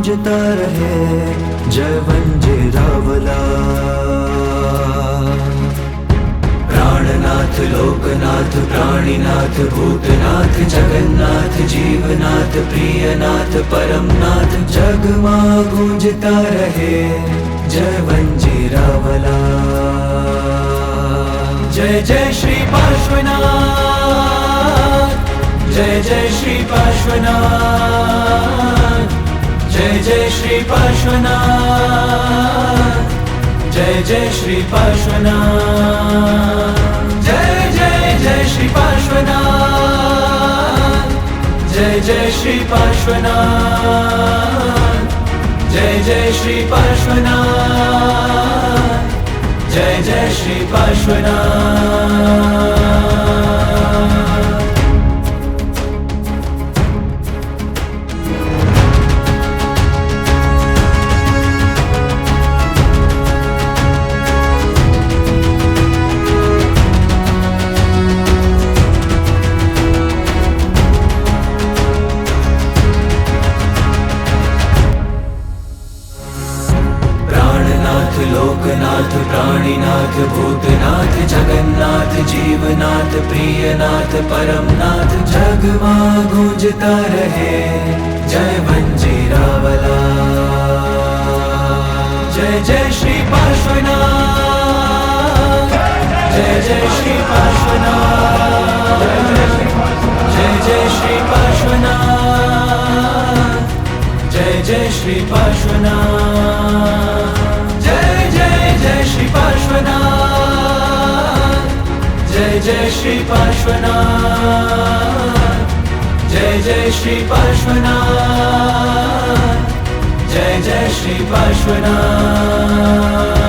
गूंजता रहे जय वंजीरावला। प्राणनाथ लोकनाथ प्राणीनाथ भूतनाथ जगन्नाथ जीवनाथ प्रियनाथ परमनाथ जगमा गूंजता रहे जय वंजीरावला। जय जय श्री पार्श्वनाथ, जय जय श्री पार्श्वनाथ, जय जय श्री पार्श्वनाथ, जय जय श्री पार्श्वनाथ, जय जय जय श्री पार्श्वनाथ, जय जय श्री पार्श्वनाथ, जय जय श्री पार्श्वनाथ, जय जय श्री पार्श्वनाथ। लोकनाथ प्राणीनाथ भूतनाथ जगन्नाथ जीवनाथ प्रियनाथ परमनाथ जगमा गूंजता रहे जय वंजीरावला। जय जय श्री पार्श्वनाथ, जय जय श्री पार्श्वनाथ, जय जय श्री पार्श्वनाथ, जय जय श्री पार्श्वनाथ, जय जय श्री पार्श्वनाथ, जय जय श्री पार्श्वनाथ, जय जय श्री पार्श्वनाथ, जय जय श्री पार्श्वनाथ।